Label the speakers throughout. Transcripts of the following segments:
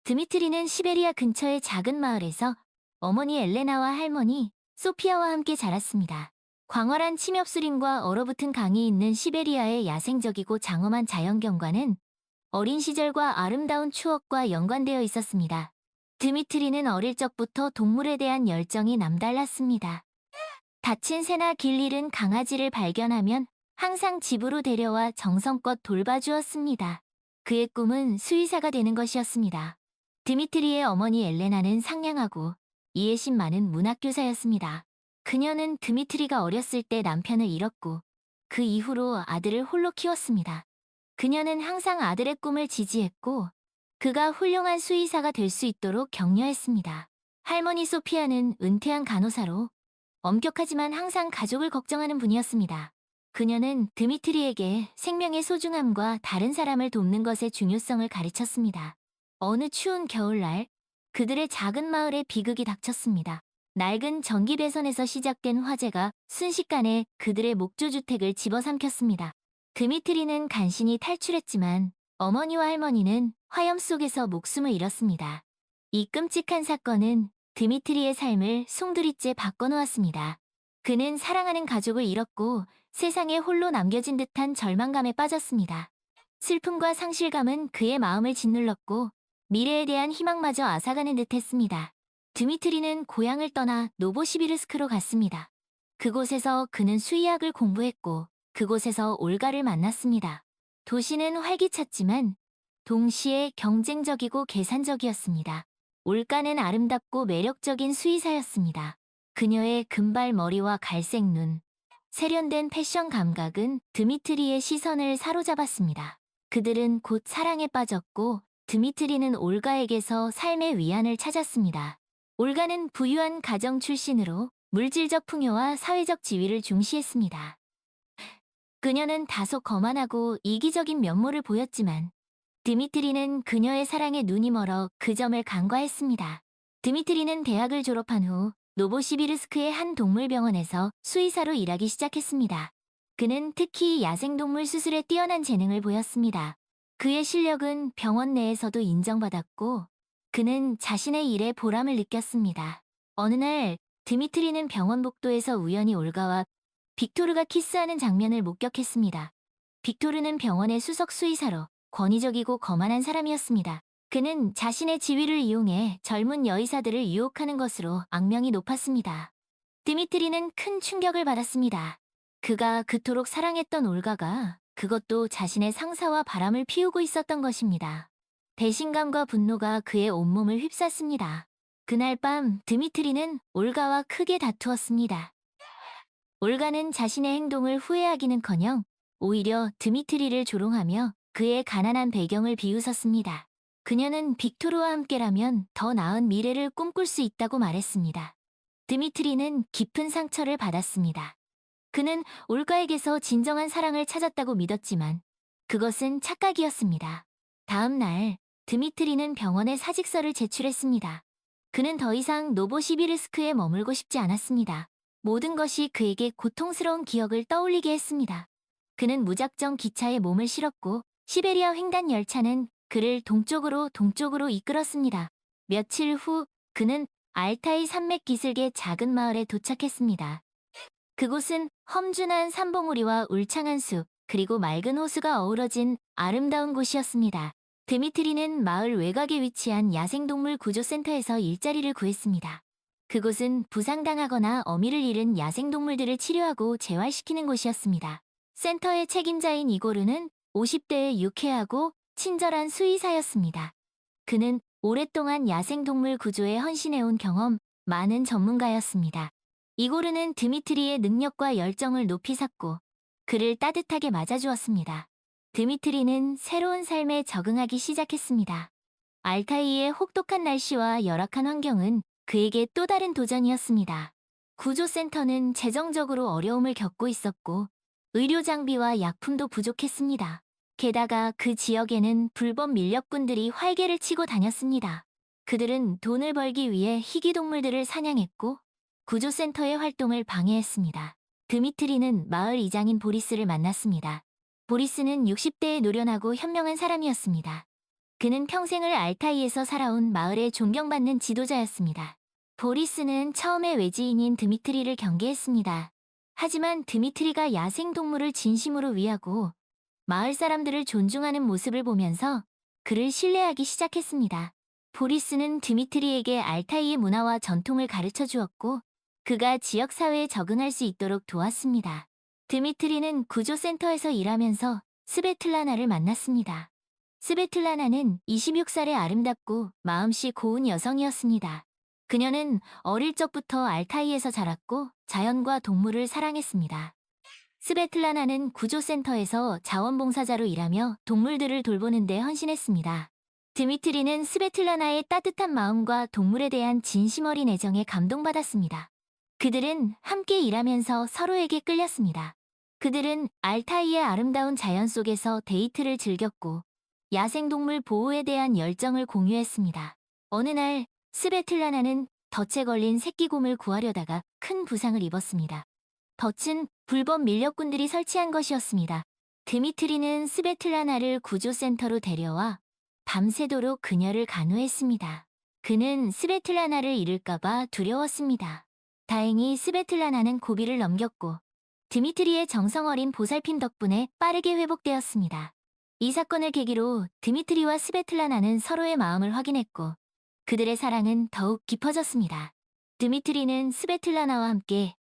Speaker 1: 드미트리는 시베리아 근처의 작은 마을에서 어머니 엘레나와 할머니 소피아와 함께 자랐습니다. 광활한 침엽수림과 얼어붙은 강이 있는 시베리아의 야생적이고 장엄한 자연경관은 어린 시절과 아름다운 추억과 연관되어 있었습니다. 드미트리는 어릴 적부터 동물에 대한 열정이 남달랐습니다. 다친 새나 길 잃은 강아지를 발견하면 항상 집으로 데려와 정성껏 돌봐주었습니다. 그의 꿈은 수의사가 되는 것이었습니다. 드미트리의 어머니 엘레나는 상냥하고 이해심 많은 문학교사였습니다. 그녀는 드미트리가 어렸을 때 남편을 잃었고 그 이후로 아들을 홀로 키웠습니다. 그녀는 항상 아들의 꿈을 지지했고 그가 훌륭한 수의사가 될 수 있도록 격려했습니다. 할머니 소피아는 은퇴한 간호사로 엄격하지만 항상 가족을 걱정하는 분이었습니다. 그녀는 드미트리에게 생명의 소중함과 다른 사람을 돕는 것의 중요성을 가르쳤습니다. 어느 추운 겨울날, 그들의 작은 마을에 비극이 닥쳤습니다. 낡은 전기 배선에서 시작된 화재가 순식간에 그들의 목조주택을 집어삼켰습니다. 드미트리는 간신히 탈출했지만 어머니와 할머니는 화염 속에서 목숨을 잃었습니다. 이 끔찍한 사건은 드미트리의 삶을 송두리째 바꿔놓았습니다. 그는 사랑하는 가족을 잃었고 세상에 홀로 남겨진 듯한 절망감에 빠졌습니다. 슬픔과 상실감은 그의 마음을 짓눌렀고 미래에 대한 희망마저 앗아가는 듯했습니다. 드미트리는 고향을 떠나 노보시비르스크로 갔습니다. 그곳에서 그는 수의학을 공부했고 그곳에서 올가를 만났습니다. 도시는 활기찼지만 동시에 경쟁적이고 계산적이었습니다. 올가는 아름답고 매력적인 수의사였습니다. 그녀의 금발 머리와 갈색 눈, 세련된 패션 감각은 드미트리의 시선을 사로잡았습니다. 그들은 곧 사랑에 빠졌고 드미트리는 올가에게서 삶의 위안을 찾았습니다. 올가는 부유한 가정 출신으로 물질적 풍요와 사회적 지위를 중시했습니다. 그녀는 다소 거만하고 이기적인 면모를 보였지만 드미트리는 그녀의 사랑에 눈이 멀어 그 점을 간과했습니다. 드미트리는 대학을 졸업한 후 노보시비르스크의 한 동물병원에서 수의사로 일하기 시작했습니다. 그는 특히 야생동물 수술에 뛰어난 재능을 보였습니다. 그의 실력은 병원 내에서도 인정받았고 그는 자신의 일에 보람을 느꼈습니다. 어느 날 드미트리는 병원 복도에서 우연히 올가와 빅토르가 키스하는 장면을 목격했습니다. 빅토르는 병원의 수석 수의사로 권위적이고 거만한 사람이었습니다. 그는 자신의 지위를 이용해 젊은 여의사들을 유혹하는 것으로 악명이 높았습니다. 드미트리는 큰 충격을 받았습니다. 그가 그토록 사랑했던 올가가 그것도 자신의 상사와 바람을 피우고 있었던 것입니다. 배신감과 분노가 그의 온몸을 휩쌌습니다. 그날 밤 드미트리는 올가와 크게 다투었습니다. 올가는 자신의 행동을 후회하기는커녕 오히려 드미트리를 조롱하며 그의 가난한 배경을 비웃었습니다. 그녀는 빅토르와 함께라면 더 나은 미래를 꿈꿀 수 있다고 말했습니다. 드미트리는 깊은 상처를 받았습니다. 그는 올가에게서 진정한 사랑을 찾았다고 믿었지만 그것은 착각이었습니다. 다음 날 드미트리는 병원에 사직서를 제출했습니다. 그는 더 이상 노보시비르스크에 머물고 싶지 않았습니다. 모든 것이 그에게 고통스러운 기억을 떠올리게 했습니다. 그는 무작정 기차에 몸을 실었고 시베리아 횡단 열차는 그를 동쪽으로 이끌었습니다. 며칠 후 그는 알타이 산맥 기슭의 작은 마을에 도착했습니다. 그곳은 험준한 산봉우리와 울창한 숲, 그리고 맑은 호수가 어우러진 아름다운 곳이었습니다. 드미트리는 마을 외곽에 위치한 야생동물 구조센터에서 일자리를 구했습니다. 그곳은 부상당하거나 어미를 잃은 야생동물들을 치료하고 재활시키는 곳이었습니다. 센터의 책임자인 이고르는 50대의 유쾌하고 친절한 수의사였습니다. 그는 오랫동안 야생동물 구조에 헌신해온 경험 많은 전문가였습니다. 이고르는 드미트리의 능력과 열정을 높이 샀고 그를 따뜻하게 맞아주었습니다. 드미트리는 새로운 삶에 적응하기 시작했습니다. 알타이의 혹독한 날씨와 열악한 환경은 그에게 또 다른 도전이었습니다. 구조센터는 재정적으로 어려움을 겪고 있었고 의료 장비와 약품도 부족했습니다. 게다가 그 지역에는 불법 밀렵꾼들이 활개를 치고 다녔습니다. 그들은 돈을 벌기 위해 희귀동물들을 사냥했고 구조센터의 활동을 방해했습니다. 드미트리는 마을 이장인 보리스를 만났습니다. 보리스는 60대에 노련하고 현명한 사람이었습니다. 그는 평생을 알타이에서 살아온 마을의 존경받는 지도자였습니다. 보리스는 처음에 외지인인 드미트리를 경계했습니다. 하지만 드미트리가 야생동물을 진심으로 위하고 마을 사람들을 존중하는 모습을 보면서 그를 신뢰하기 시작했습니다. 보리스는 드미트리에게 알타이의 문화와 전통을 가르쳐 주었고 그가 지역사회에 적응할 수 있도록 도왔습니다. 드미트리는 구조센터에서 일하면서 스베틀라나를 만났습니다. 스베틀라나는 26살의 아름답고 마음씨 고운 여성이었습니다. 그녀는 어릴 적부터 알타이에서 자랐고 자연과 동물을 사랑했습니다. 스베틀라나는 구조센터에서 자원봉사자로 일하며 동물들을 돌보는 데 헌신했습니다. 드미트리는 스베틀라나의 따뜻한 마음과 동물에 대한 진심 어린 애정에 감동받았습니다. 그들은 함께 일하면서 서로에게 끌렸습니다. 그들은 알타이의 아름다운 자연 속에서 데이트를 즐겼고 야생동물 보호에 대한 열정을 공유했습니다. 어느 날 스베틀라나는 덫에 걸린 새끼곰을 구하려다가 큰 부상을 입었습니다. 덫은 불법 밀렵꾼들이 설치한 것이었습니다. 드미트리는 스베틀라나를 구조센터로 데려와 밤새도록 그녀를 간호했습니다. 그는 스베틀라나를 잃을까봐 두려웠습니다. 다행히 스베틀라나는 고비를 넘겼고 드미트리의 정성 어린 보살핌 덕분에 빠르게 회복되었습니다. 이 사건을 계기로 드미트리와 스베틀라나는 서로의 마음을 확인했고 그들의 사랑은 더욱 깊어졌습니다. 드미트리는 스베틀라나와 함께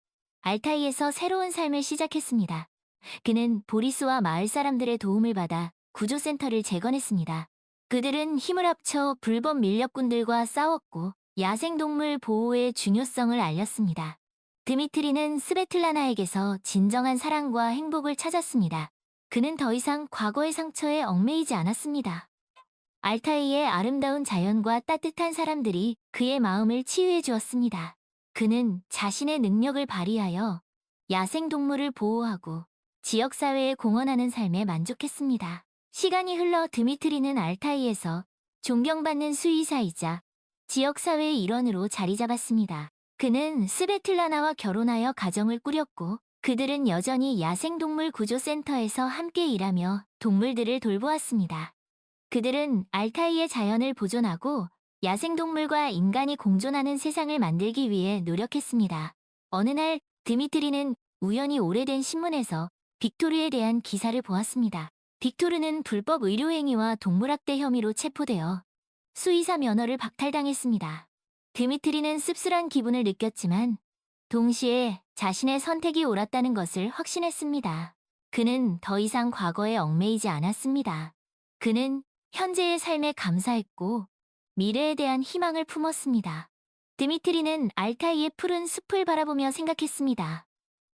Speaker 1: 알타이에서 새로운 삶을 시작했습니다. 그는 보리스와 마을 사람들의 도움을 받아 구조센터를 재건했습니다. 그들은 힘을 합쳐 불법 밀렵꾼들과 싸웠고 야생동물 보호의 중요성을 알렸습니다. 드미트리는 스베틀라나에게서 진정한 사랑과 행복을 찾았습니다. 그는 더 이상 과거의 상처에 얽매이지 않았습니다. 알타이의 아름다운 자연과 따뜻한 사람들이 그의 마음을 치유해 주었습니다. 그는 자신의 능력을 발휘하여 야생동물을 보호하고 지역사회에 공헌하는 삶에 만족했습니다. 시간이 흘러 드미트리는 알타이에서 존경받는 수의사이자 지역사회의 일원으로 자리 잡았습니다. 그는 스베틀라나와 결혼하여 가정을 꾸렸고 그들은 여전히 야생동물 구조센터에서 함께 일하며 동물들을 돌보았습니다. 그들은 알타이의 자연을 보존하고 야생동물과 인간이 공존하는 세상을 만들기 위해 노력했습니다. 어느 날 드미트리는 우연히 오래된 신문에서 빅토르에 대한 기사를 보았습니다. 빅토르는 불법 의료행위와 동물학대 혐의로 체포되어 수의사 면허를 박탈당했습니다. 드미트리는 씁쓸한 기분을 느꼈지만 동시에 자신의 선택이 옳았다는 것을 확신했습니다. 그는 더 이상 과거에 얽매이지 않았습니다. 그는 현재의 삶에 감사했고 미래에 대한 희망을 품었습니다. 드미트리는 알타이의 푸른 숲을 바라보며 생각했습니다.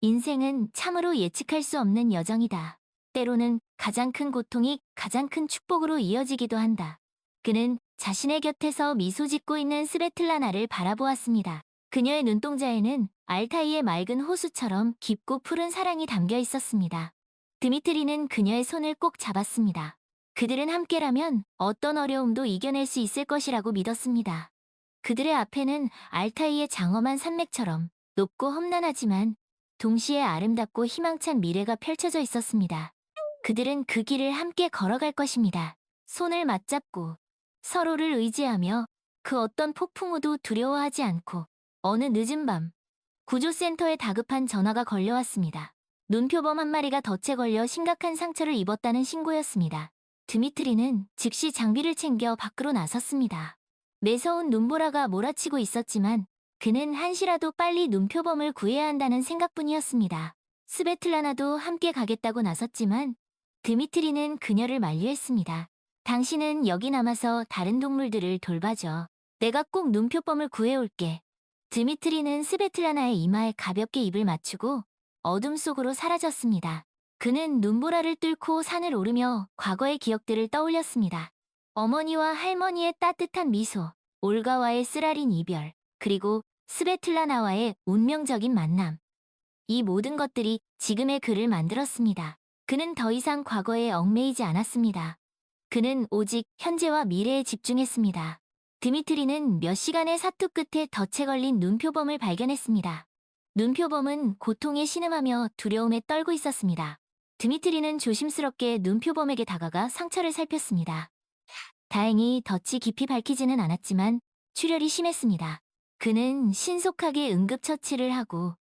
Speaker 1: 인생은 참으로 예측할 수 없는 여정이다. 때로는 가장 큰 고통이 가장 큰 축복으로 이어지기도 한다. 그는 자신의 곁에서 미소 짓고 있는 스베틀라나를 바라보았습니다. 그녀의 눈동자에는 알타이의 맑은 호수처럼 깊고 푸른 사랑이 담겨 있었습니다. 드미트리는 그녀의 손을 꼭 잡았습니다. 그들은 함께라면 어떤 어려움도 이겨낼 수 있을 것이라고 믿었습니다. 그들의 앞에는 알타이의 장엄한 산맥처럼 높고 험난하지만 동시에 아름답고 희망찬 미래가 펼쳐져 있었습니다. 그들은 그 길을 함께 걸어갈 것입니다. 손을 맞잡고 서로를 의지하며 그 어떤 폭풍우도 두려워하지 않고 어느 늦은 밤 구조센터에 다급한 전화가 걸려왔습니다. 눈표범 한 마리가 덫에 걸려 심각한 상처를 입었다는 신고였습니다. 드미트리는 즉시 장비를 챙겨 밖으로 나섰습니다. 매서운 눈보라가 몰아치고 있었지만 그는 한시라도 빨리 눈표범을 구해야 한다는 생각뿐이었습니다. 스베틀라나도 함께 가겠다고 나섰지만 드미트리는 그녀를 만류했습니다. 당신은 여기 남아서 다른 동물들을 돌봐줘. 내가 꼭 눈표범을 구해올게. 드미트리는 스베틀라나의 이마에 가볍게 입을 맞추고 어둠 속으로 사라졌습니다. 그는 눈보라를 뚫고 산을 오르며 과거의 기억들을 떠올렸습니다. 어머니와 할머니의 따뜻한 미소, 올가와의 쓰라린 이별, 그리고 스베틀라나와의 운명적인 만남. 이 모든 것들이 지금의 그를 만들었습니다. 그는 더 이상 과거에 얽매이지 않았습니다. 그는 오직 현재와 미래에 집중했습니다. 드미트리는 몇 시간의 사투 끝에 덫에 걸린 눈표범을 발견했습니다. 눈표범은 고통에 신음하며 두려움에 떨고 있었습니다. 드미트리는 조심스럽게 눈표범에게 다가가 상처를 살폈습니다. 다행히 덫이 깊이 밝히지는 않았지만 출혈이 심했습니다. 그는 신속하게 응급처치를 하고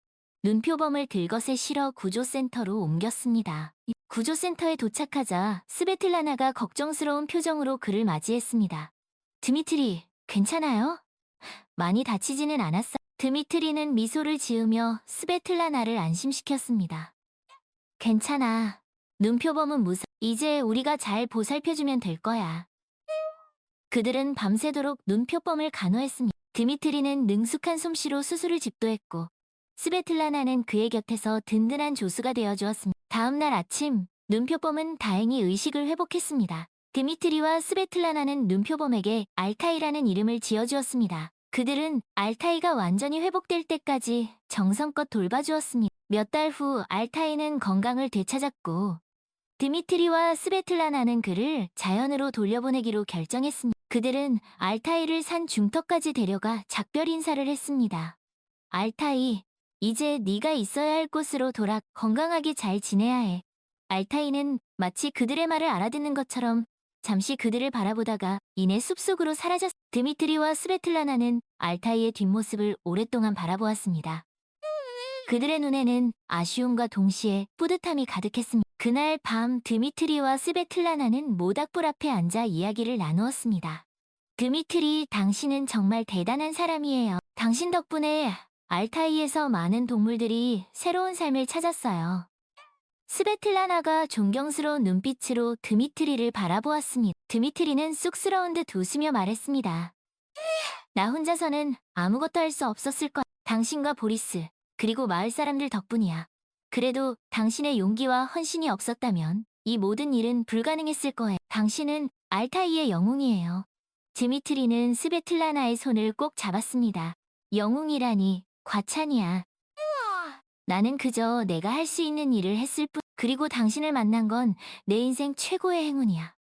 Speaker 1: 눈표범을 들것에 실어 구조센터로 옮겼습니다. 구조센터에 도착하자 스베틀라나가 걱정스러운 표정으로 그를 맞이했습니다. 드미트리, 괜찮아요? 많이 다치지는 않았어. 드미트리는 미소를 지으며 스베틀라나를 안심시켰습니다. 괜찮아. 눈표범은 이제 우리가 잘 보살펴주면 될 거야. 그들은 밤새도록 눈표범을 간호했습니다. 드미트리는 능숙한 솜씨로 수술을 집도했고 스베틀라나는 그의 곁에서 든든한 조수가 되어주었습니다. 다음 날 아침, 눈표범은 다행히 의식을 회복했습니다. 드미트리와 스베틀라나는 눈표범에게 알타이라는 이름을 지어주었습니다. 그들은 알타이가 완전히 회복될 때까지 정성껏 돌봐주었습니다. 몇 달 후 알타이는 건강을 되찾았고 드미트리와 스베틀라나는 그를 자연으로 돌려보내기로 결정했습니다. 그들은 알타이를 산 중턱까지 데려가 작별 인사를 했습니다. 알타이, 이제 네가 있어야 할 곳으로 돌아 건강하게 잘 지내야 해. 알타이는 마치 그들의 말을 알아듣는 것처럼 잠시 그들을 바라보다가 이내 숲속으로 사라졌습니다. 드미트리와 스베틀라나는 알타이의 뒷모습을 오랫동안 바라보았습니다. 그들의 눈에는 아쉬움과 동시에 뿌듯함이 가득했습니다. 그날 밤 드미트리와 스베틀라나는 모닥불 앞에 앉아 이야기를 나누었습니다. 드미트리, 당신은 정말 대단한 사람이에요. 당신 덕분에 알타이에서 많은 동물들이 새로운 삶을 찾았어요. 스베틀라나가 존경스러운 눈빛으로 드미트리를 바라보았습니다. 드미트리는 쑥스러운 듯 웃으며 말했습니다. 나 혼자서는 아무것도 할 수 없었을 거야. 당신과 보리스, 그리고 마을 사람들 덕분이야. 그래도 당신의 용기와 헌신이 없었다면 이 모든 일은 불가능했을 거예요. 당신은 알타이의 영웅이에요. 드미트리는 스베틀라나의 손을 꼭 잡았습니다. 영웅이라니, 과찬이야. 나는 그저 내가 할 수 있는 일을 했을 뿐. 그리고 당신을 만난 건 내 인생 최고의 행운이야.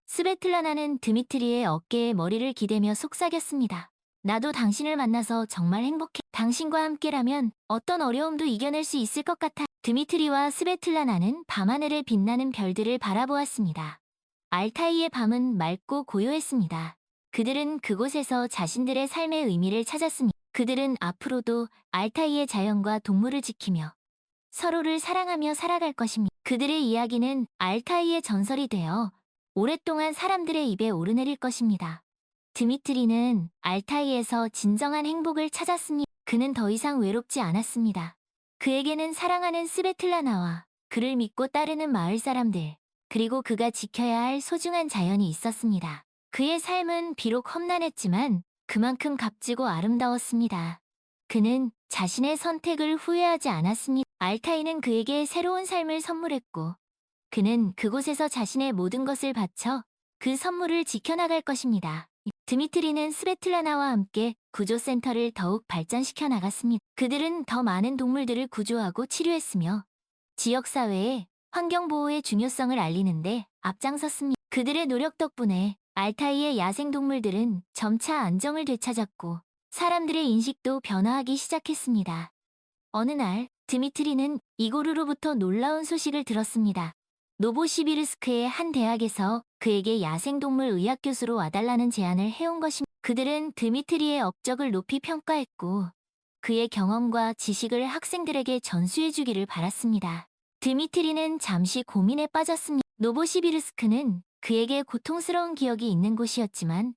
Speaker 1: 스베틀라나는 드미트리의 어깨에 머리를 기대며 속삭였습니다. 나도 당신을 만나서 정말 행복해. 당신과 함께라면 어떤 어려움도 이겨낼 수 있을 것 같아. 드미트리와 스베틀라나는 밤하늘에 빛나는 별들을 바라보았습니다. 알타이의 밤은 맑고 고요했습니다. 그들은 그곳에서 자신들의 삶의 의미를 찾았습니다. 그들은 앞으로도 알타이의 자연과 동물을 지키며 서로를 사랑하며 살아갈 것입니다. 그들의 이야기는 알타이의 전설이 되어 오랫동안 사람들의 입에 오르내릴 것입니다. 드미트리는 알타이에서 진정한 행복을 찾았습니다. 그는 더 이상 외롭지 않았습니다. 그에게는 사랑하는 스베틀라나와 그를 믿고 따르는 마을 사람들, 그리고 그가 지켜야 할 소중한 자연이 있었습니다. 그의 삶은 비록 험난했지만 그만큼 값지고 아름다웠습니다. 그는 자신의 선택을 후회하지 않았습니다. 알타이는 그에게 새로운 삶을 선물했고 그는 그곳에서 자신의 모든 것을 바쳐 그 선물을 지켜나갈 것입니다. 드미트리는 스베틀라나와 함께 구조센터를 더욱 발전시켜 나갔습니다. 그들은 더 많은 동물들을 구조하고 치료했으며 지역사회에 환경보호의 중요성을 알리는데 앞장섰습니다. 그들의 노력 덕분에 알타이의 야생동물들은 점차 안정을 되찾았고 사람들의 인식도 변화하기 시작했습니다. 어느 날 드미트리는 이고르로부터 놀라운 소식을 들었습니다. 노보시비르스크의 한 대학에서 그에게 야생동물 의학 교수로 와달라는 제안을 해온 것입니다. 그들은 드미트리의 업적을 높이 평가했고 그의 경험과 지식을 학생들에게 전수해주기를 바랐습니다. 드미트리는 잠시 고민에 빠졌습니다. 노보시비르스크는 그에게 고통스러운 기억이 있는 곳이었지만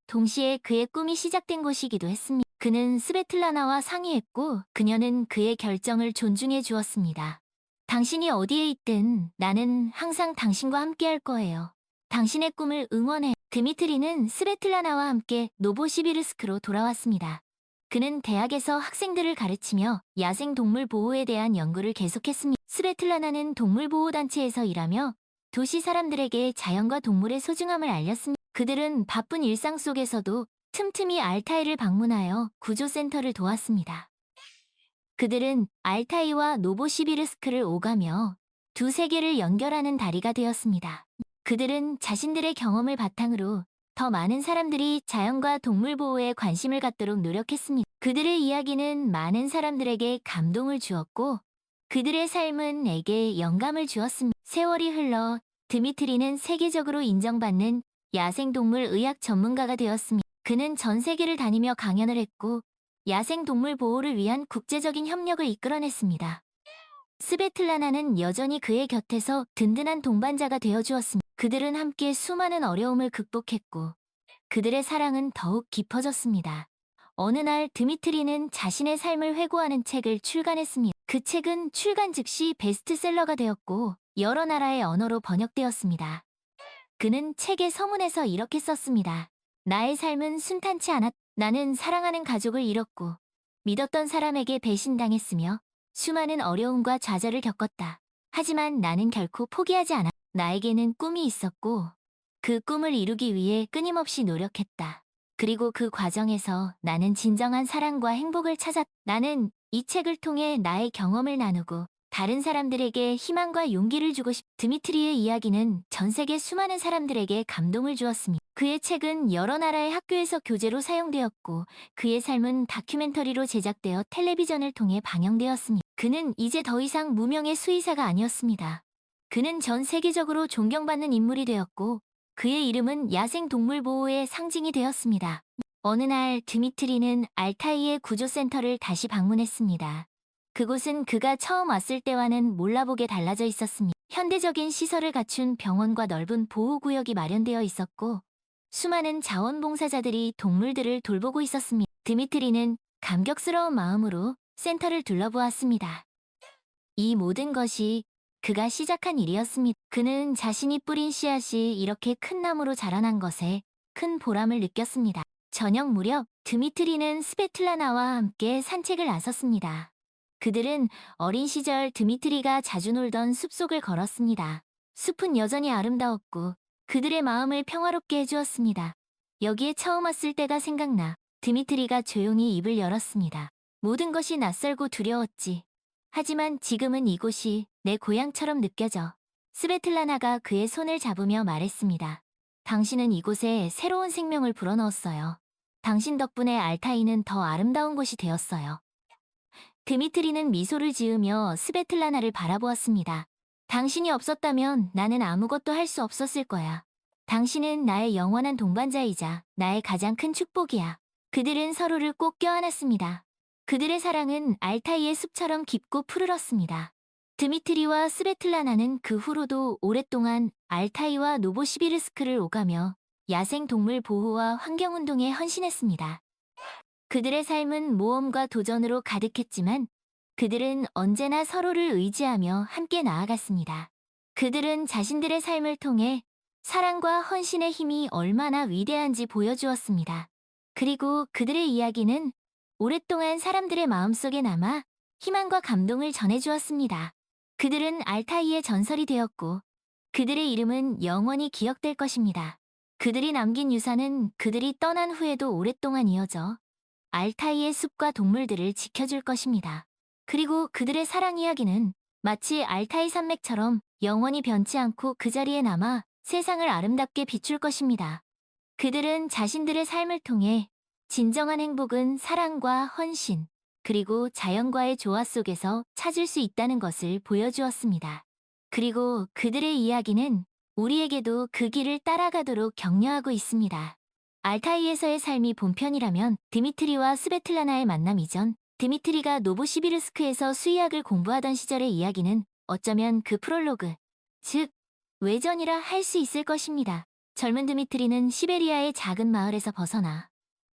Speaker 1: 동시에 그의 꿈이 시작된 곳이기도 했습니다. 그는 스베틀라나와 상의했고 그녀는 그의 결정을 존중해 주었습니다. 당신이 어디에 있든 나는 항상 당신과 함께 할 거예요. 당신의 꿈을 응원해. 드미트리는 스베틀라나와 함께 노보시비르스크로 돌아왔습니다. 그는 대학에서 학생들을 가르치며 야생동물 보호에 대한 연구를 계속했습니다. 스베틀라나는 동물보호단체에서 일하며 도시 사람들에게 자연과 동물의 소중함을 알렸습니다. 그들은 바쁜 일상 속에서도 틈틈이 알타이를 방문하여 구조센터를 도왔습니다. 그들은 알타이와 노보시비르스크를 오가며 두 세계를 연결하는 다리가 되었습니다. 그들은 자신들의 경험을 바탕으로 더 많은 사람들이 자연과 동물 보호에 관심을 갖도록 노력했습니다. 그들의 이야기는 많은 사람들에게 감동을 주었고 그들의 삶은 내게 영감을 주었습니다. 세월이 흘러 드미트리는 세계적으로 인정받는 야생동물 의학 전문가가 되었습니다. 그는 전 세계를 다니며 강연을 했고 야생동물 보호를 위한 국제적인 협력을 이끌어냈습니다. 스베틀라나는 여전히 그의 곁에서 든든한 동반자가 되어주었습니다. 그들은 함께 수많은 어려움을 극복했고 그들의 사랑은 더욱 깊어졌습니다. 어느 날 드미트리는 자신의 삶을 회고하는 책을 출간했습니다. 그 책은 출간 즉시 베스트셀러가 되었고 여러 나라의 언어로 번역되었습니다. 그는 책의 서문에서 이렇게 썼습니다. 나의 삶은 순탄치 않았. 나는 사랑하는 가족을 잃었고 믿었던 사람에게 배신당했으며 수많은 어려움과 좌절을 겪었다. 하지만 나는 결코 포기하지 않았. 나에게는 꿈이 있었고 그 꿈을 이루기 위해 끊임없이 노력했다. 그리고 그 과정에서 나는 진정한 사랑과 행복을 찾았. 나는 이 책을 통해 나의 경험을 나누고 다른 사람들에게 희망과 용기를 주고 싶. 드미트리의 이야기는 전 세계 수많은 사람들에게 감동을 주었습니다. 그의 책은 여러 나라의 학교에서 교재로 사용되었고 그의 삶은 다큐멘터리로 제작되어 텔레비전을 통해 방영되었습니다. 그는 이제 더 이상 무명의 수의사가 아니었습니다. 그는 전 세계적으로 존경받는 인물이 되었고 그의 이름은 야생동물 보호의 상징이 되었습니다. 어느 날 드미트리는 알타이의 구조센터를 다시 방문했습니다. 그곳은 그가 처음 왔을 때와는 몰라보게 달라져 있었습니다. 현대적인 시설을 갖춘 병원과 넓은 보호구역이 마련되어 있었고 수많은 자원봉사자들이 동물들을 돌보고 있었습니다. 드미트리는 감격스러운 마음으로 센터를 둘러보았습니다. 이 모든 것이 그가 시작한 일이었습니다. 그는 자신이 뿌린 씨앗이 이렇게 큰 나무로 자라난 것에 큰 보람을 느꼈습니다. 저녁 무렵 드미트리는 스베틀라나와 함께 산책을 나섰습니다. 그들은 어린 시절 드미트리가 자주 놀던 숲속을 걸었습니다. 숲은 여전히 아름다웠고 그들의 마음을 평화롭게 해주었습니다. 여기에 처음 왔을 때가 생각나 드미트리가 조용히 입을 열었습니다. 모든 것이 낯설고 두려웠지. 하지만 지금은 이곳이 내 고향처럼 느껴져. 스베틀라나가 그의 손을 잡으며 말했습니다. 당신은 이곳에 새로운 생명을 불어넣었어요. 당신 덕분에 알타이는 더 아름다운 곳이 되었어요. 드미트리는 미소를 지으며 스베틀라나를 바라보았습니다. 당신이 없었다면 나는 아무것도 할 수 없었을 거야. 당신은 나의 영원한 동반자이자 나의 가장 큰 축복이야. 그들은 서로를 꼭 껴안았습니다. 그들의 사랑은 알타이의 숲처럼 깊고 푸르렀습니다. 드미트리와 스베틀라나는 그 후로도 오랫동안 알타이와 노보시비르스크를 오가며 야생동물 보호와 환경운동에 헌신했습니다. 그들의 삶은 모험과 도전으로 가득했지만 그들은 언제나 서로를 의지하며 함께 나아갔습니다. 그들은 자신들의 삶을 통해 사랑과 헌신의 힘이 얼마나 위대한지 보여주었습니다. 그리고 그들의 이야기는 오랫동안 사람들의 마음속에 남아 희망과 감동을 전해주었습니다. 그들은 알타이의 전설이 되었고 그들의 이름은 영원히 기억될 것입니다. 그들이 남긴 유산은 그들이 떠난 후에도 오랫동안 이어져 알타이의 숲과 동물들을 지켜줄 것입니다. 그리고 그들의 사랑 이야기는 마치 알타이 산맥처럼 영원히 변치 않고 그 자리에 남아 세상을 아름답게 비출 것입니다. 그들은 자신들의 삶을 통해 진정한 행복은 사랑과 헌신, 그리고 자연과의 조화 속에서 찾을 수 있다는 것을 보여주었습니다. 그리고 그들의 이야기는 우리에게도 그 길을 따라가도록 격려하고 있습니다. 알타이에서의 삶이 본편이라면 드미트리와 스베틀라나의 만남 이전, 드미트리가 노보시비르스크에서 수의학을 공부하던 시절의 이야기는 어쩌면 그 프롤로그, 즉 외전이라 할 수 있을 것입니다. 젊은 드미트리는 시베리아의 작은 마을에서 벗어나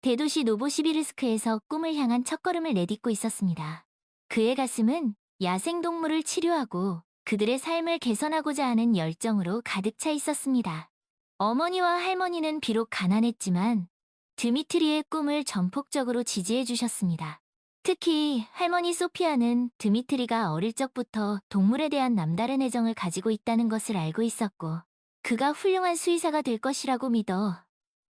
Speaker 1: 대도시 노보시비르스크에서 꿈을 향한 첫걸음을 내딛고 있었습니다. 그의 가슴은 야생동물을 치료하고 그들의 삶을 개선하고자 하는 열정으로 가득 차 있었습니다. 어머니와 할머니는 비록 가난했지만 드미트리의 꿈을 전폭적으로 지지해 주셨습니다. 특히 할머니 소피아는 드미트리가 어릴 적부터 동물에 대한 남다른 애정을 가지고 있다는 것을 알고 있었고 그가 훌륭한 수의사가 될 것이라고 믿어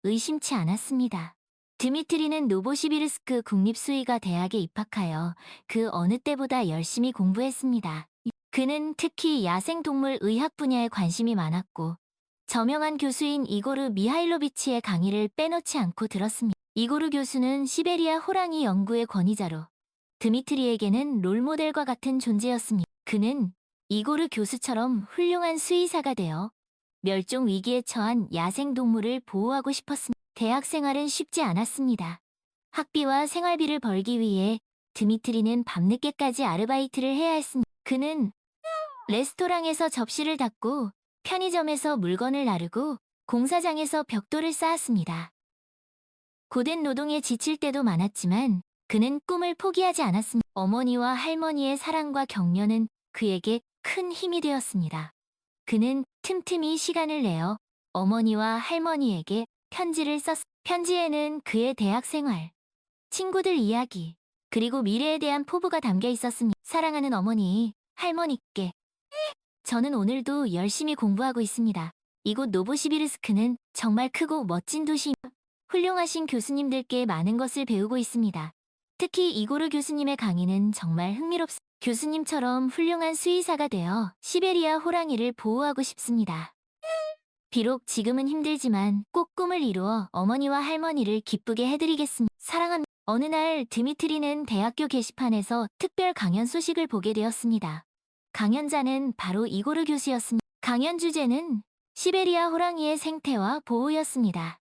Speaker 1: 의심치 않았습니다. 드미트리는 노보시비르스크 국립수의가 대학에 입학하여 그 어느 때보다 열심히 공부했습니다. 그는 특히 야생동물 의학 분야에 관심이 많았고 저명한 교수인 이고르 미하일로비치의 강의를 빼놓지 않고 들었습니다. 이고르 교수는 시베리아 호랑이 연구의 권위자로 드미트리에게는 롤모델과 같은 존재였습니다. 그는 이고르 교수처럼 훌륭한 수의사가 되어 멸종 위기에 처한 야생동물을 보호하고 싶었습니다. 대학 생활은 쉽지 않았습니다. 학비와 생활비를 벌기 위해 드미트리는 밤늦게까지 아르바이트를 해야 했습니다. 그는 레스토랑에서 접시를 닦고 편의점에서 물건을 나르고 공사장에서 벽돌을 쌓았습니다. 고된 노동에 지칠 때도 많았지만 그는 꿈을 포기하지 않았습니다. 어머니와 할머니의 사랑과 격려는 그에게 큰 힘이 되었습니다. 그는 틈틈이 시간을 내어 어머니와 할머니에게 편지를 썼습니다. 편지에는 그의 대학 생활, 친구들 이야기, 그리고 미래에 대한 포부가 담겨 있었습니다. 사랑하는 어머니, 할머니께 저는 오늘도 열심히 공부하고 있습니다. 이곳 노보시비르스크는 정말 크고 멋진 도시입니다. 훌륭하신 교수님들께 많은 것을 배우고 있습니다. 특히 이고르 교수님의 강의는 정말 흥미롭습니다. 교수님처럼 훌륭한 수의사가 되어 시베리아 호랑이를 보호하고 싶습니다. 비록 지금은 힘들지만 꼭 꿈을 이루어 어머니와 할머니를 기쁘게 해드리겠습니다. 사랑합니다. 어느 날 드미트리는 대학교 게시판에서 특별 강연 소식을 보게 되었습니다. 강연자는 바로 이고르 교수였습니다. 강연 주제는 시베리아 호랑이의 생태와 보호였습니다.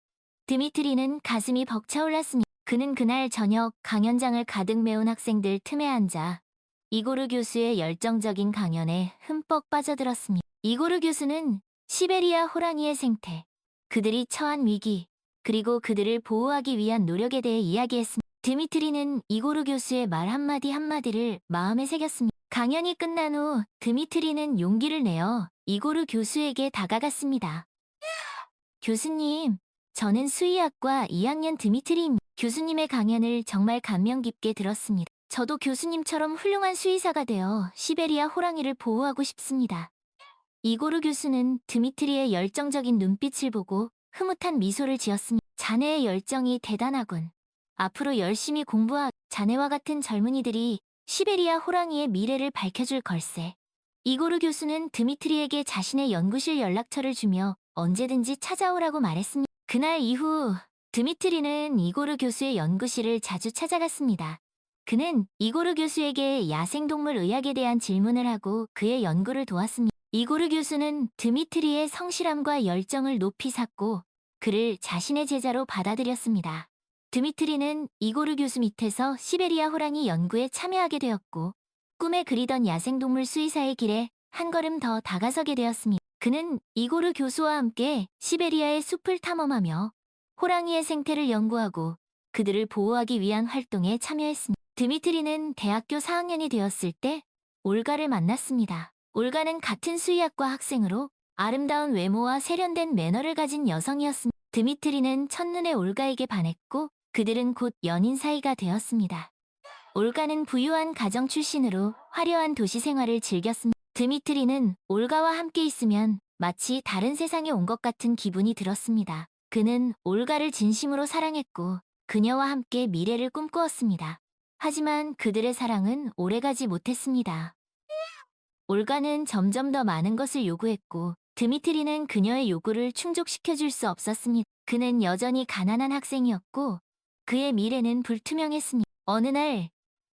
Speaker 1: 드미트리는 가슴이 벅차올랐습니다. 그는 그날 저녁 강연장을 가득 메운 학생들 틈에 앉아 이고르 교수의 열정적인 강연에 흠뻑 빠져들었습니다. 이고르 교수는 시베리아 호랑이의 생태, 그들이 처한 위기, 그리고 그들을 보호하기 위한 노력에 대해 이야기했습니다. 드미트리는 이고르 교수의 말 한마디 한마디를 마음에 새겼습니다. 강연이 끝난 후 드미트리는 용기를 내어 이고르 교수에게 다가갔습니다. 교수님, 저는 수의학과 2학년 드미트리입니다. 교수님의 강연을 정말 감명 깊게 들었습니다. 저도 교수님처럼 훌륭한 수의사가 되어 시베리아 호랑이를 보호하고 싶습니다. 이고르 교수는 드미트리의 열정적인 눈빛을 보고 흐뭇한 미소를 지었습니다. 자네의 열정이 대단하군. 앞으로 열심히 공부하 자네와 같은 젊은이들이 시베리아 호랑이의 미래를 밝혀줄 걸세. 이고르 교수는 드미트리에게 자신의 연구실 연락처를 주며 언제든지 찾아오라고 말했습니다. 그날 이후 드미트리는 이고르 교수의 연구실을 자주 찾아갔습니다. 그는 이고르 교수에게 야생동물 의학에 대한 질문을 하고 그의 연구를 도왔습니다. 이고르 교수는 드미트리의 성실함과 열정을 높이 샀고 그를 자신의 제자로 받아들였습니다. 드미트리는 이고르 교수 밑에서 시베리아 호랑이 연구에 참여하게 되었고 꿈에 그리던 야생동물 수의사의 길에 한 걸음 더 다가서게 되었습니다. 그는 이고르 교수와 함께 시베리아의 숲을 탐험하며 호랑이의 생태를 연구하고 그들을 보호하기 위한 활동에 참여했습니다. 드미트리는 대학교 4학년이 되었을 때 올가를 만났습니다. 올가는 같은 수의학과 학생으로 아름다운 외모와 세련된 매너를 가진 여성이었습니다. 드미트리는 첫눈에 올가에게 반했고 그들은 곧 연인 사이가 되었습니다. 올가는 부유한 가정 출신으로 화려한 도시 생활을 즐겼습니다. 드미트리는 올가와 함께 있으면 마치 다른 세상에 온 것 같은 기분이 들었습니다. 그는 올가를 진심으로 사랑했고 그녀와 함께 미래를 꿈꾸었습니다. 하지만 그들의 사랑은 오래가지 못했습니다. 올가는 점점 더 많은 것을 요구했고 드미트리는 그녀의 요구를 충족시켜줄 수 없었습니다. 그는 여전히 가난한 학생이었고 그의 미래는 불투명했습니다. 어느 날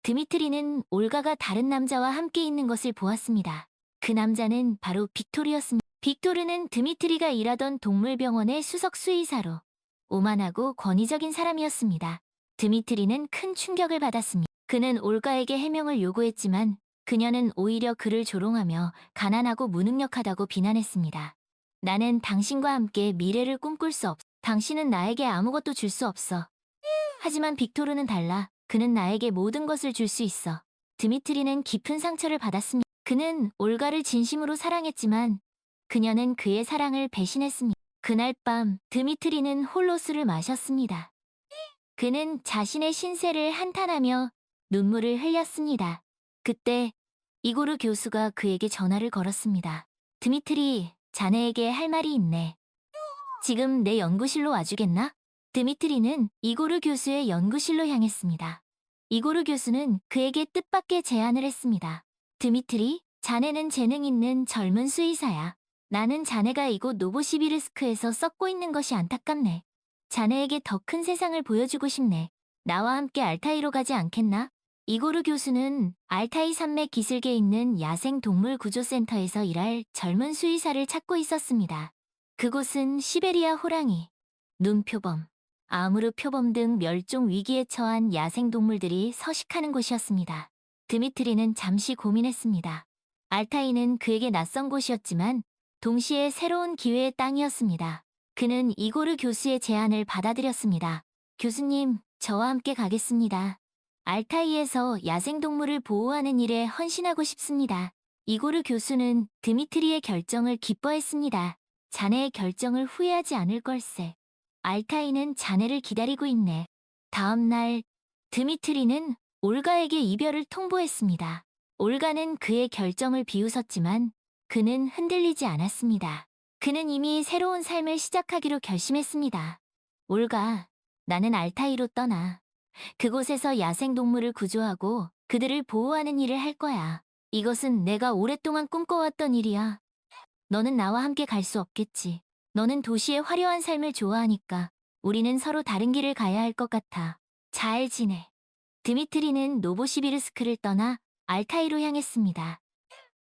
Speaker 1: 드미트리는 올가가 다른 남자와 함께 있는 것을 보았습니다. 그 남자는 바로 빅토르였습니다. 빅토르는 드미트리가 일하던 동물병원의 수석 수의사로 오만하고 권위적인 사람이었습니다. 드미트리는 큰 충격을 받았습니다. 그는 올가에게 해명을 요구했지만 그녀는 오히려 그를 조롱하며 가난하고 무능력하다고 비난했습니다. 나는 당신과 함께 미래를 꿈꿀 수 없어. 당신은 나에게 아무것도 줄 수 없어. 하지만 빅토르는 달라. 그는 나에게 모든 것을 줄 수 있어. 드미트리는 깊은 상처를 받았습니다. 그는 올가를 진심으로 사랑했지만 그녀는 그의 사랑을 배신했습니다. 그날 밤 드미트리는 홀로 술을 마셨습니다. 그는 자신의 신세를 한탄하며 눈물을 흘렸습니다. 그때 이고르 교수가 그에게 전화를 걸었습니다. 드미트리, 자네에게 할 말이 있네. 지금 내 연구실로 와주겠나? 드미트리는 이고르 교수의 연구실로 향했습니다. 이고르 교수는 그에게 뜻밖의 제안을 했습니다. 드미트리, 자네는 재능 있는 젊은 수의사야. 나는 자네가 이곳 노보시비르스크에서 썩고 있는 것이 안타깝네. 자네에게 더 큰 세상을 보여주고 싶네. 나와 함께 알타이로 가지 않겠나? 이고르 교수는 알타이 산맥 기슭에 있는 야생동물 구조센터에서 일할 젊은 수의사를 찾고 있었습니다. 그곳은 시베리아 호랑이, 눈표범, 아무르 표범 등 멸종 위기에 처한 야생동물들이 서식하는 곳이었습니다. 드미트리는 잠시 고민했습니다. 알타이는 그에게 낯선 곳이었지만 동시에 새로운 기회의 땅이었습니다. 그는 이고르 교수의 제안을 받아들였습니다. 교수님, 저와 함께 가겠습니다. 알타이에서 야생동물을 보호하는 일에 헌신하고 싶습니다. 이고르 교수는 드미트리의 결정을 기뻐했습니다. 자네의 결정을 후회하지 않을 걸세. 알타이는 자네를 기다리고 있네. 다음 날, 드미트리는 올가에게 이별을 통보했습니다. 올가는 그의 결정을 비웃었지만 그는 흔들리지 않았습니다. 그는 이미 새로운 삶을 시작하기로 결심했습니다. 올가, 나는 알타이로 떠나. 그곳에서 야생동물을 구조하고 그들을 보호하는 일을 할 거야. 이것은 내가 오랫동안 꿈꿔왔던 일이야. 너는 나와 함께 갈 수 없겠지. 너는 도시의 화려한 삶을 좋아하니까 우리는 서로 다른 길을 가야 할 것 같아. 잘 지내. 드미트리는 노보시비르스크를 떠나 알타이로 향했습니다.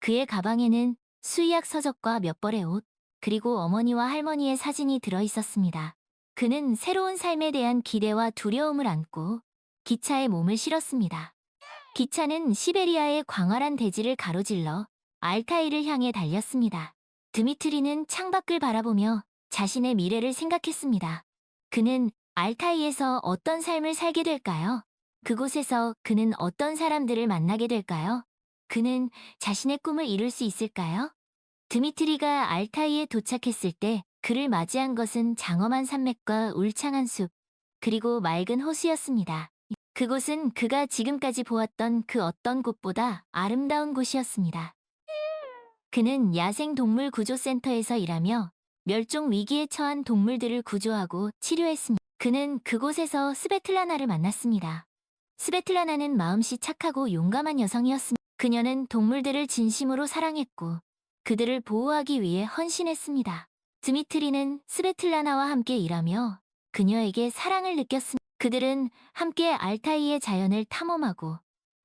Speaker 1: 그의 가방에는 수의학 서적과 몇 벌의 옷, 그리고 어머니와 할머니의 사진이 들어 있었습니다. 그는 새로운 삶에 대한 기대와 두려움을 안고 기차에 몸을 실었습니다. 기차는 시베리아의 광활한 대지를 가로질러 알타이를 향해 달렸습니다. 드미트리는 창밖을 바라보며 자신의 미래를 생각했습니다. 그는 알타이에서 어떤 삶을 살게 될까요? 그곳에서 그는 어떤 사람들을 만나게 될까요? 그는 자신의 꿈을 이룰 수 있을까요? 드미트리가 알타이에 도착했을 때 그를 맞이한 것은 장엄한 산맥과 울창한 숲, 그리고 맑은 호수였습니다. 그곳은 그가 지금까지 보았던 그 어떤 곳보다 아름다운 곳이었습니다. 그는 야생동물구조센터에서 일하며 멸종 위기에 처한 동물들을 구조하고 치료했습니다. 그는 그곳에서 스베틀라나를 만났습니다. 스베틀라나는 마음씨 착하고 용감한 여성이었습니다. 그녀는 동물들을 진심으로 사랑했고 그들을 보호하기 위해 헌신했습니다. 드미트리는 스베틀라나와 함께 일하며 그녀에게 사랑을 느꼈습니다. 그들은 함께 알타이의 자연을 탐험하고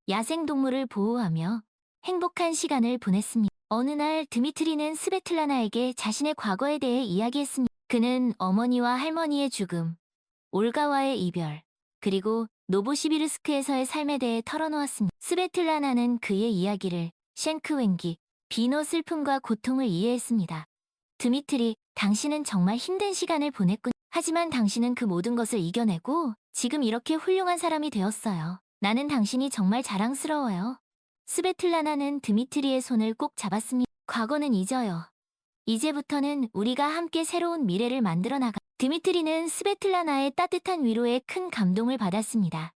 Speaker 1: 야생동물을 보호하며 행복한 시간을 보냈습니다. 어느 날 드미트리는 스베틀라나에게 자신의 과거에 대해 이야기했습니다. 그는 어머니와 할머니의 죽음, 올가와의 이별, 그리고 노보시비르스크에서의 삶에 대해 털어놓았습니다. 스베틀라나는 그의 이야기를 쉔크웬기, 비노 슬픔과 고통을 이해했습니다. 드미트리, 당신은 정말 힘든 시간을 보냈군. 하지만 당신은 그 모든 것을 이겨내고 지금 이렇게 훌륭한 사람이 되었어요. 나는 당신이 정말 자랑스러워요. 스베틀라나는 드미트리의 손을 꼭 잡았습니다. 과거는 잊어요. 이제부터는 우리가 함께 새로운 미래를 만들어 나가. 드미트리는 스베틀라나의 따뜻한 위로에 큰 감동을 받았습니다.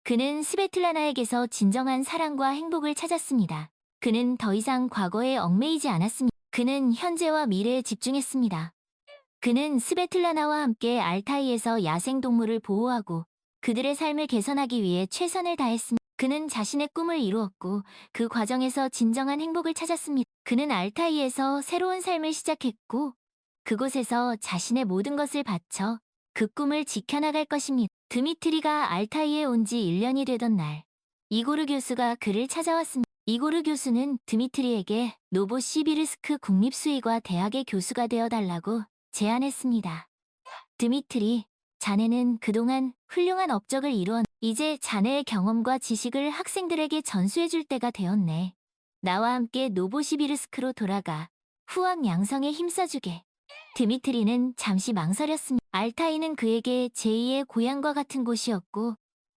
Speaker 1: 그는 스베틀라나에게서 진정한 사랑과 행복을 찾았습니다. 그는 더 이상 과거에 얽매이지 않았습니다. 그는 현재와 미래에 집중했습니다. 그는 스베틀라나와 함께 알타이에서 야생동물을 보호하고 그들의 삶을 개선하기 위해 최선을 다했습니다. 그는 자신의 꿈을 이루었고 그 과정에서 진정한 행복을 찾았습니다. 그는 알타이에서 새로운 삶을 시작했고 그곳에서 자신의 모든 것을 바쳐 그 꿈을 지켜나갈 것입니다. 드미트리가 알타이에 온 지 1년이 되던 날, 이고르 교수가 그를 찾아왔습니다. 이고르 교수는 드미트리에게 노보시비르스크 국립수의과 대학의 교수가 되어달라고 제안했습니다. 드미트리, 자네는 그동안 훌륭한 업적을 이루었. 이제 자네의 경험과 지식을 학생들에게 전수해줄 때가 되었네. 나와 함께 노보시비르스크로 돌아가 후학 양성에 힘써주게. 드미트리는 잠시 망설였습니다. 알타이는 그에게 제2의 고향과 같은 곳이었고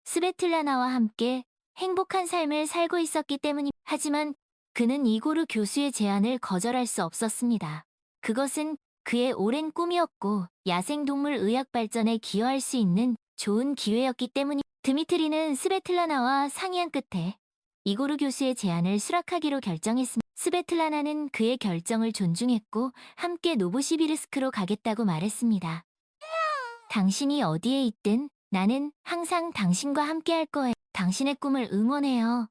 Speaker 1: 스베틀라나와 함께 행복한 삶을 살고 있었기 때문입니다. 하지만 그는 이고르 교수의 제안을 거절할 수 없었습니다. 그것은 그의 오랜 꿈이었고 야생동물 의학 발전에 기여할 수 있는 좋은 기회였기 때문입니다. 드미트리는 스베틀라나와 상의한 끝에 이고르 교수의 제안을 수락하기로 결정했습니다. 스베틀라나는 그의 결정을 존중했고 함께 노보시비르스크로 가겠다고 말했습니다. 당신이 어디에 있든 나는 항상 당신과 함께 할 거예요. 당신의 꿈을 응원해요.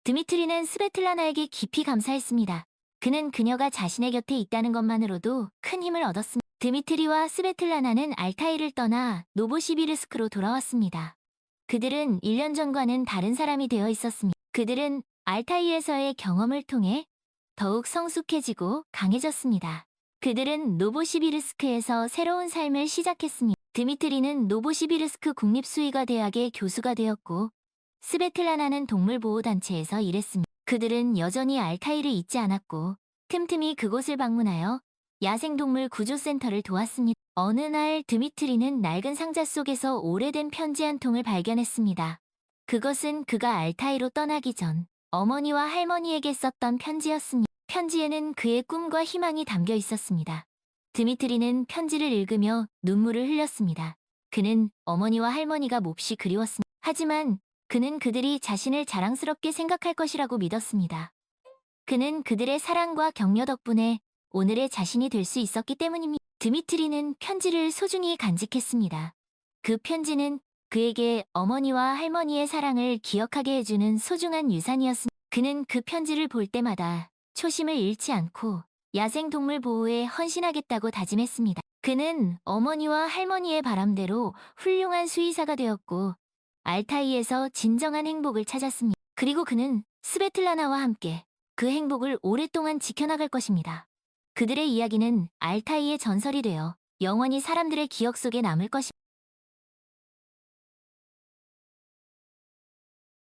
Speaker 1: 드미트리는 스베틀라나에게 깊이 감사했습니다. 그는 그녀가 자신의 곁에 있다는 것만으로도 큰 힘을 얻었습니다. 드미트리와 스베틀라나는 알타이를 떠나 노보시비르스크로 돌아왔습니다. 그들은 1년 전과는 다른 사람이 되어 있었습니다. 그들은 알타이에서의 경험을 통해 더욱 성숙해지고 강해졌습니다. 그들은 노보시비르스크에서 새로운 삶을 시작했습니다. 드미트리는 노보시비르스크 국립수의과 대학의 교수가 되었고 스베틀라나는 동물보호단체에서 일했습니다. 그들은 여전히 알타이를 잊지 않았고 틈틈이 그곳을 방문하여 야생동물 구조센터를 도왔습니다. 어느 날 드미트리는 낡은 상자 속에서 오래된 편지 한 통을 발견했습니다. 그것은 그가 알타이로 떠나기 전 어머니와 할머니에게 썼던 편지였습니다. 편지에는 그의 꿈과 희망이 담겨 있었습니다. 드미트리는 편지를 읽으며 눈물을 흘렸습니다. 그는 어머니와 할머니가 몹시 그리웠습니다. 하지만 그는 그들이 자신을 자랑스럽게 생각할 것이라고 믿었습니다. 그는 그들의 사랑과 격려 덕분에 오늘의 자신이 될 수 있었기 때문입니다. 드미트리는 편지를 소중히 간직했습니다. 그 편지는 그에게 어머니와 할머니의 사랑을 기억하게 해주는 소중한 유산이었습니다. 그는 그 편지를 볼 때마다 초심을 잃지 않고 야생동물 보호에 헌신하겠다고 다짐했습니다. 그는 어머니와 할머니의 바람대로 훌륭한 수의사가 되었고 알타이에서 진정한 행복을 찾았습니다. 그리고 그는 스베틀라나와 함께 그 행복을 오랫동안 지켜나갈 것입니다. 그들의 이야기는 알타이의 전설이 되어 영원히 사람들의 기억 속에 남을 것입니다.